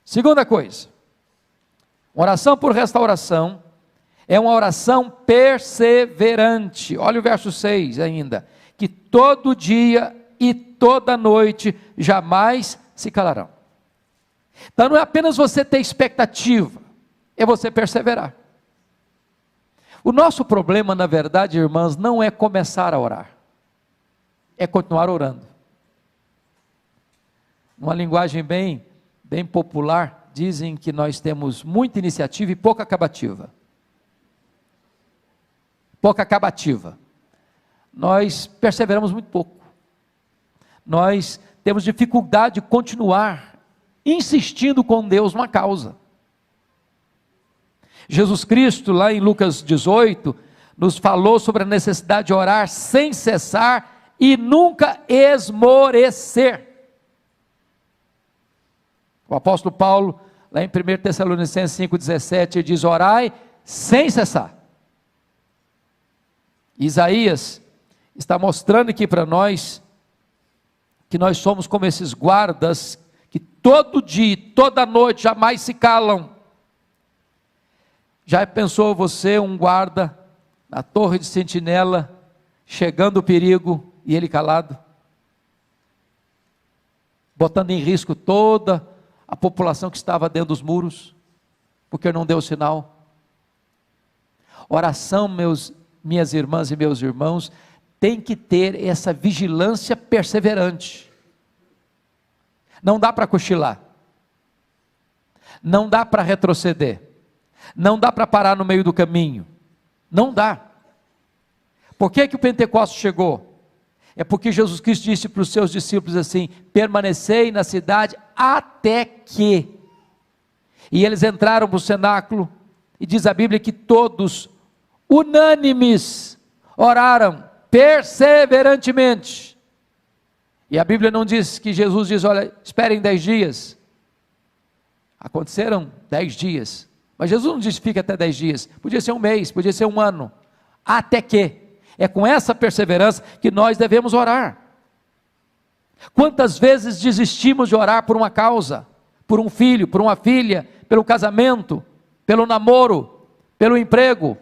Segunda coisa, oração por restauração é uma oração perseverante. Olha o verso 6 ainda, que todo dia e toda noite jamais se calarão. Então não é apenas você ter expectativa, é você perseverar. O nosso problema, na verdade, irmãs, não é começar a orar, é continuar orando. Numa linguagem bem popular, dizem que nós temos muita iniciativa e pouca acabativa. Pouca acabativa. Nós perseveramos muito pouco. Nós temos dificuldade de continuar insistindo com Deus numa causa. Jesus Cristo, lá em Lucas 18, nos falou sobre a necessidade de orar sem cessar e nunca esmorecer. O apóstolo Paulo, lá em 1 Tessalonicenses 5,17, ele diz: orai sem cessar. Isaías está mostrando aqui para nós, que nós somos como esses guardas, que todo dia, toda noite, jamais se calam. Já pensou você, um guarda, na torre de sentinela, chegando o perigo, e ele calado? Botando em risco toda a população que estava dentro dos muros, porque não deu sinal. Oração, minhas irmãs e meus irmãos, tem que ter essa vigilância perseverante. Não dá para cochilar, não dá para retroceder, não dá para parar no meio do caminho, não dá. Por que o Pentecostes chegou? É porque Jesus Cristo disse para os seus discípulos assim: permanecei na cidade até que. E eles entraram para o cenáculo, e diz a Bíblia que todos, unânimes, oraram perseverantemente. E a Bíblia não diz que Jesus diz: olha, esperem 10 dias. Aconteceram 10 dias, mas Jesus não disse fica até 10 dias, podia ser um mês, podia ser um ano, até que. É com essa perseverança que nós devemos orar. Quantas vezes desistimos de orar por uma causa, por um filho, por uma filha, pelo casamento, pelo namoro, pelo emprego,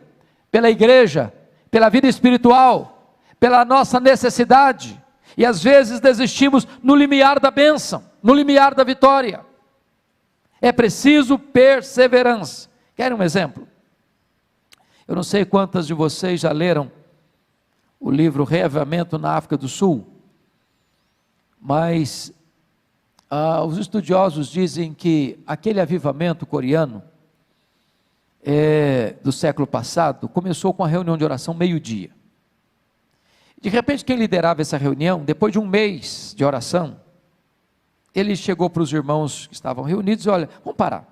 pela igreja, pela vida espiritual, pela nossa necessidade, e às vezes desistimos no limiar da bênção, no limiar da vitória. É preciso perseverança. Querem um exemplo? Eu não sei quantas de vocês já leram o livro Reavivamento na África do Sul, mas os estudiosos dizem que aquele avivamento coreano do século passado começou com a reunião de oração meio-dia. De repente, quem liderava essa reunião, depois de um mês de oração, ele chegou para os irmãos que estavam reunidos e olha, vamos parar.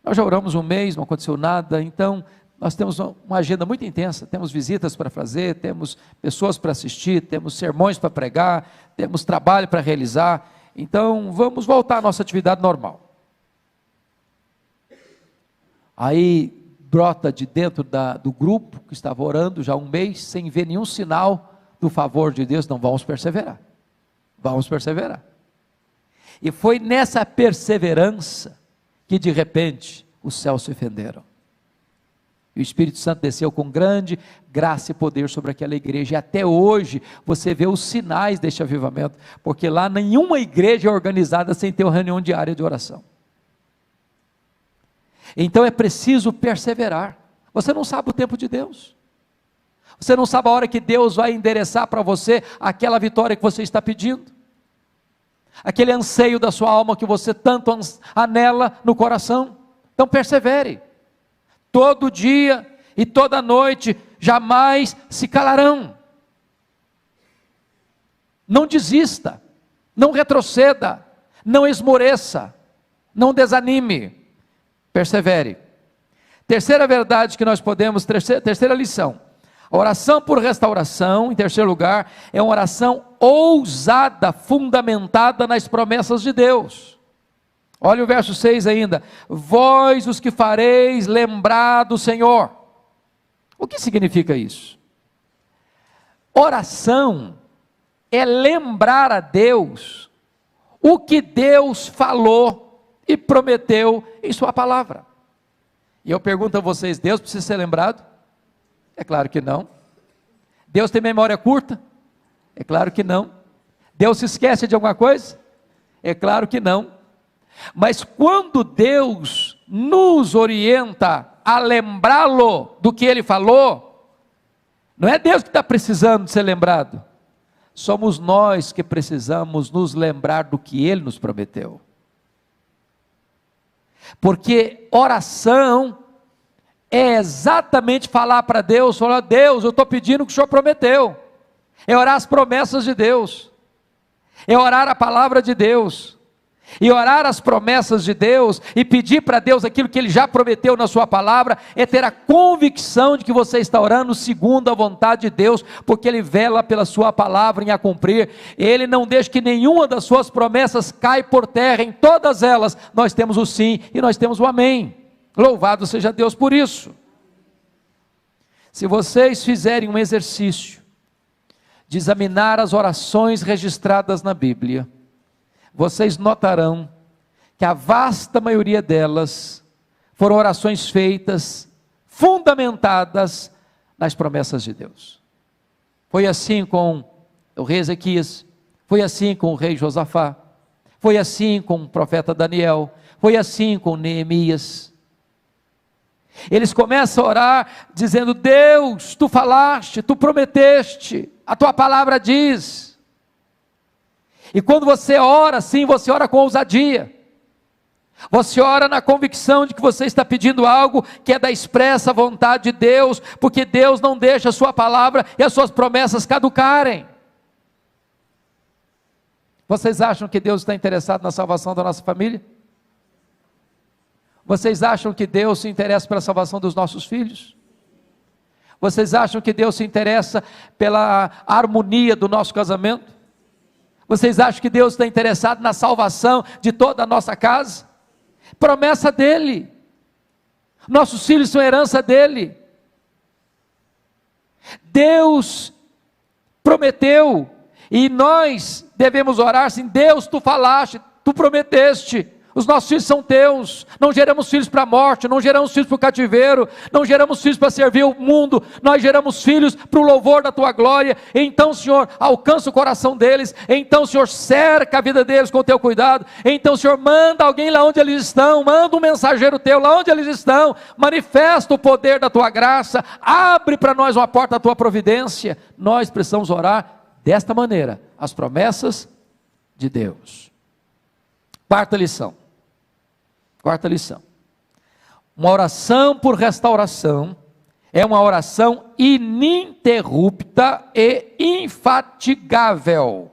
Nós já oramos um mês, não aconteceu nada, então nós temos uma agenda muito intensa, temos visitas para fazer, temos pessoas para assistir, temos sermões para pregar, temos trabalho para realizar, então vamos voltar à nossa atividade normal. Aí brota de dentro do grupo que estava orando já um mês, sem ver nenhum sinal do favor de Deus, não, vamos perseverar, e foi nessa perseverança, que de repente, os céus se fenderam, e o Espírito Santo desceu com grande graça e poder sobre aquela igreja, e até hoje, você vê os sinais deste avivamento, porque lá nenhuma igreja é organizada sem ter uma reunião diária de oração. Então é preciso perseverar. Você não sabe o tempo de Deus, você não sabe a hora que Deus vai endereçar para você aquela vitória que você está pedindo, aquele anseio da sua alma que você tanto anela no coração. Então persevere, todo dia e toda noite, jamais se calarão. Não desista, não retroceda, não esmoreça, não desanime, persevere. Terceira verdade que nós podemos, terceira lição, a oração por restauração, em terceiro lugar, é uma oração ousada, fundamentada nas promessas de Deus. Olha o verso 6 ainda, vós os que fareis lembrar do Senhor. O que significa isso? Oração é lembrar a Deus o que Deus falou e prometeu em sua palavra. E eu pergunto a vocês, Deus precisa ser lembrado? É claro que não. Deus tem memória curta? É claro que não. Deus se esquece de alguma coisa? É claro que não. Mas quando Deus nos orienta a lembrá-lo do que Ele falou, não é Deus que está precisando de ser lembrado, somos nós que precisamos nos lembrar do que Ele nos prometeu. Porque oração é exatamente falar para Deus, falar, Deus, eu estou pedindo o que o Senhor prometeu, é orar as promessas de Deus, é orar a palavra de Deus, e orar as promessas de Deus, e pedir para Deus aquilo que Ele já prometeu na sua palavra, é ter a convicção de que você está orando segundo a vontade de Deus, porque Ele vela pela sua palavra em a cumprir, Ele não deixa que nenhuma das suas promessas caia por terra, em todas elas, nós temos o sim, e nós temos o amém, louvado seja Deus por isso. Se vocês fizerem um exercício, de examinar as orações registradas na Bíblia, vocês notarão que a vasta maioria delas foram orações feitas, fundamentadas nas promessas de Deus. Foi assim com o rei Ezequias, foi assim com o rei Josafá, foi assim com o profeta Daniel, foi assim com Neemias. Eles começam a orar dizendo, Deus, Tu falaste, Tu prometeste, a Tua palavra diz. E quando você ora assim, você ora com ousadia, você ora na convicção de que você está pedindo algo que é da expressa vontade de Deus, porque Deus não deixa a sua palavra e as suas promessas caducarem. Vocês acham que Deus está interessado na salvação da nossa família? Vocês acham que Deus se interessa pela salvação dos nossos filhos? Vocês acham que Deus se interessa pela harmonia do nosso casamento? Vocês acham que Deus está interessado na salvação de toda a nossa casa? Promessa dEle. Nossos filhos são herança dEle. Deus prometeu, e nós devemos orar assim, Deus, Tu falaste, Tu prometeste, os nossos filhos são Teus, não geramos filhos para a morte, não geramos filhos para o cativeiro, não geramos filhos para servir o mundo, nós geramos filhos para o louvor da Tua glória. Então, Senhor, alcança o coração deles, então, Senhor, cerca a vida deles com o Teu cuidado, então, Senhor, manda alguém lá onde eles estão, manda um mensageiro Teu lá onde eles estão, manifesta o poder da Tua graça, abre para nós uma porta da Tua providência. Nós precisamos orar desta maneira, as promessas de Deus. Quarta lição, uma oração por restauração, é uma oração ininterrupta e infatigável.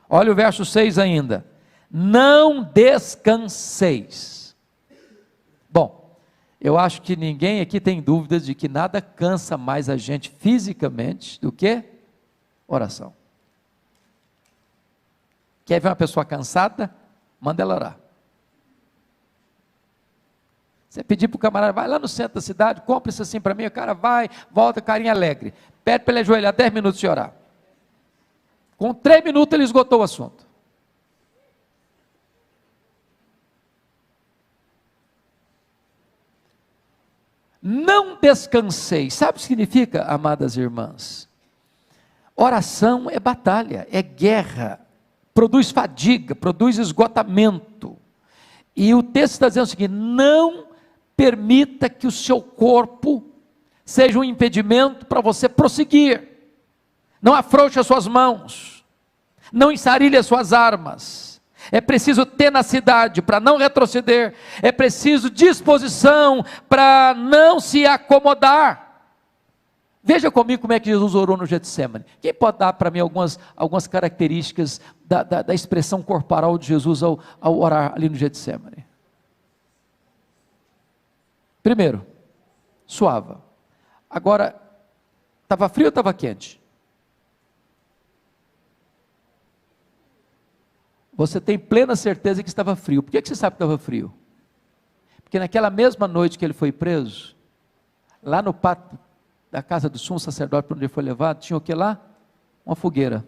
Olha o verso 6 ainda, não descanseis. Bom, eu acho que ninguém aqui tem dúvidas de que nada cansa mais a gente fisicamente do que oração. Quer ver uma pessoa cansada? Manda ela orar. Você pedir para o camarada, vai lá no centro da cidade, compra isso assim para mim, o cara vai, volta, carinha alegre, pede para ele ajoelhar 10 minutos de orar, com 3 minutos ele esgotou o assunto. Não descansei, sabe o que significa, amadas irmãs? Oração é batalha, é guerra, produz fadiga, produz esgotamento, e o texto está dizendo o seguinte, não permita que o seu corpo seja um impedimento para você prosseguir, não afrouxe as suas mãos, não ensarilhe as suas armas, é preciso tenacidade para não retroceder, é preciso disposição para não se acomodar. Veja comigo como é que Jesus orou no Getsemane. Quem pode dar para mim algumas características da expressão corporal de Jesus ao orar ali no Getsemane? Primeiro, suava. Agora, estava frio ou estava quente? Você tem plena certeza que estava frio. Por que você sabe que estava frio? Porque naquela mesma noite que ele foi preso, lá no pátio da casa do sumo sacerdote, para onde ele foi levado, tinha o que lá? Uma fogueira.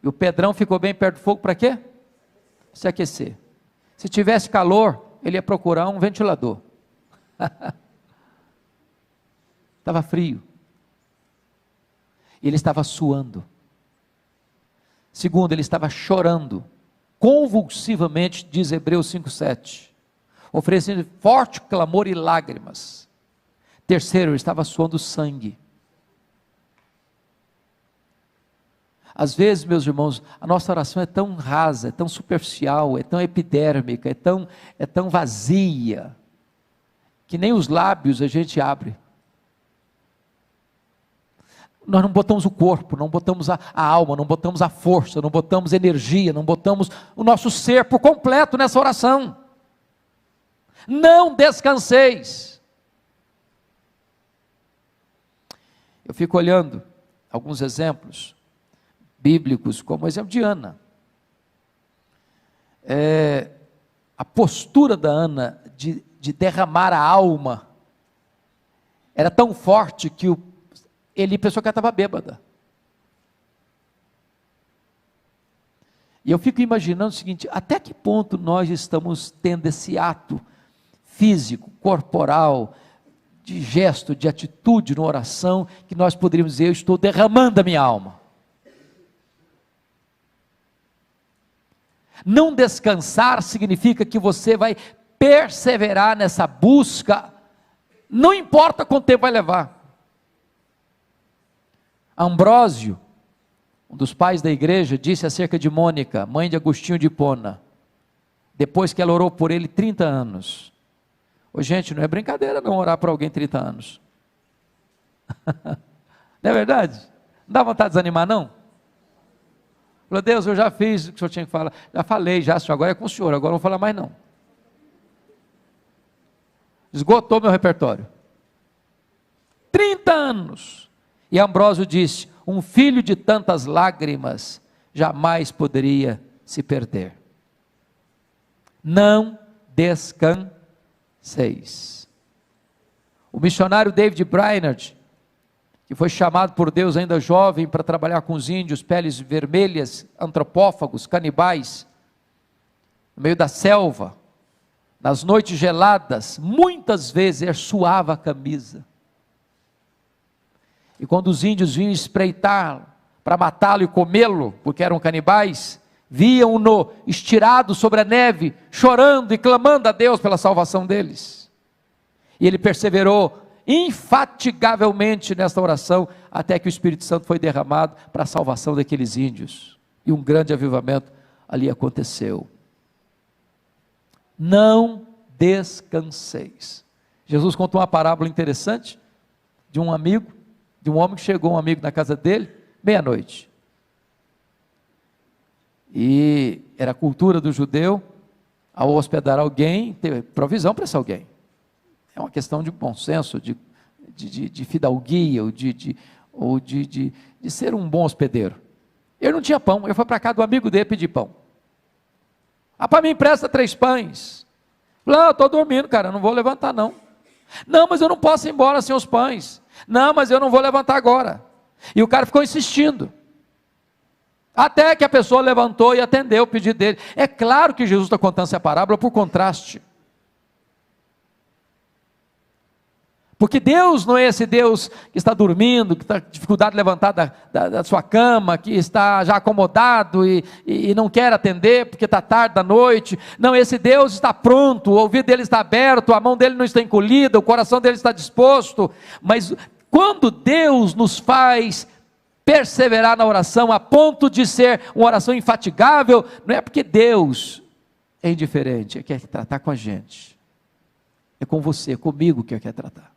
E o Pedrão ficou bem perto do fogo para quê? Se aquecer. Se tivesse calor, ele ia procurar um ventilador. Estava frio. E ele estava suando. Segundo, ele estava chorando, convulsivamente, diz Hebreus 5:7, oferecendo forte clamor e lágrimas. Terceiro, ele estava suando sangue. Às vezes, meus irmãos, a nossa oração é tão rasa, é tão superficial, é tão epidérmica, é tão vazia, que nem os lábios a gente abre. Nós não botamos o corpo, não botamos a alma, não botamos a força, não botamos energia, não botamos o nosso ser por completo nessa oração. Não descanseis. Eu fico olhando alguns exemplos bíblicos, como o exemplo de Ana. A postura da Ana de derramar a alma era tão forte que ele pensou que ela estava bêbada. E eu fico imaginando o seguinte: até que ponto nós estamos tendo esse ato físico, corporal, de gesto, de atitude na oração, que nós poderíamos dizer: eu estou derramando a minha alma. Não descansar significa que você vai perseverar nessa busca, não importa quanto tempo vai levar. Ambrósio, um dos pais da igreja, disse acerca de Mônica, mãe de Agostinho de Hipona, depois que ela orou por ele 30 anos. Ô, gente, não é brincadeira não orar por alguém 30 anos. Não é verdade? Não dá vontade de desanimar não? Falou: Deus, eu já fiz o que o senhor tinha que falar, já falei, senhor, agora é com o senhor, agora não vou falar mais não. Esgotou meu repertório. 30 anos. E Ambrósio disse: um filho de tantas lágrimas jamais poderia se perder. Não descanseis. O missionário David Brainerd, que foi chamado por Deus ainda jovem para trabalhar com os índios, peles vermelhas, antropófagos, canibais, no meio da selva, nas noites geladas, muitas vezes ele suava a camisa. E quando os índios vinham espreitar para matá-lo e comê-lo, porque eram canibais, viam-no estirado sobre a neve, chorando e clamando a Deus pela salvação deles. E ele perseverou infatigavelmente nesta oração, até que o Espírito Santo foi derramado para a salvação daqueles índios. E um grande avivamento ali aconteceu. Não descanseis. Jesus contou uma parábola interessante de um amigo, de um homem que chegou, um amigo na casa dele, meia-noite. E era a cultura do judeu, ao hospedar alguém, ter provisão para esse alguém. É uma questão de bom senso, de fidalguia, ou de ser um bom hospedeiro. Ele não tinha pão, ele foi para casa do amigo dele pedir pão. Para mim empresta 3 pães. Falei: eu estou dormindo, cara, não vou levantar não. Não, mas eu não posso ir embora sem os pães. Não, mas eu não vou levantar agora. E o cara ficou insistindo. Até que a pessoa levantou e atendeu o pedido dele. É claro que Jesus está contando essa parábola por contraste. Porque Deus não é esse Deus que está dormindo, que está com dificuldade de levantar da sua cama, que está já acomodado e não quer atender porque está tarde da noite. Não, esse Deus está pronto, o ouvido dele está aberto, a mão dele não está encolhida, o coração dele está disposto. Mas quando Deus nos faz perseverar na oração a ponto de ser uma oração infatigável, não é porque Deus é indiferente, Ele quer tratar com a gente. É com você, é comigo que Ele quer tratar.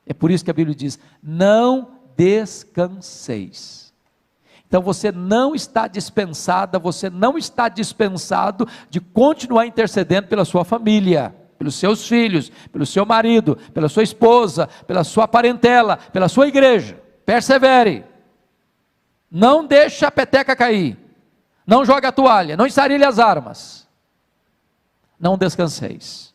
É por isso que a Bíblia diz: não descanseis. Então você não está dispensada, você não está dispensado de continuar intercedendo pela sua família, pelos seus filhos, pelo seu marido, pela sua esposa, pela sua parentela, pela sua igreja. Persevere. Não deixe a peteca cair. Não jogue a toalha, não ensarilhe as armas. Não descanseis.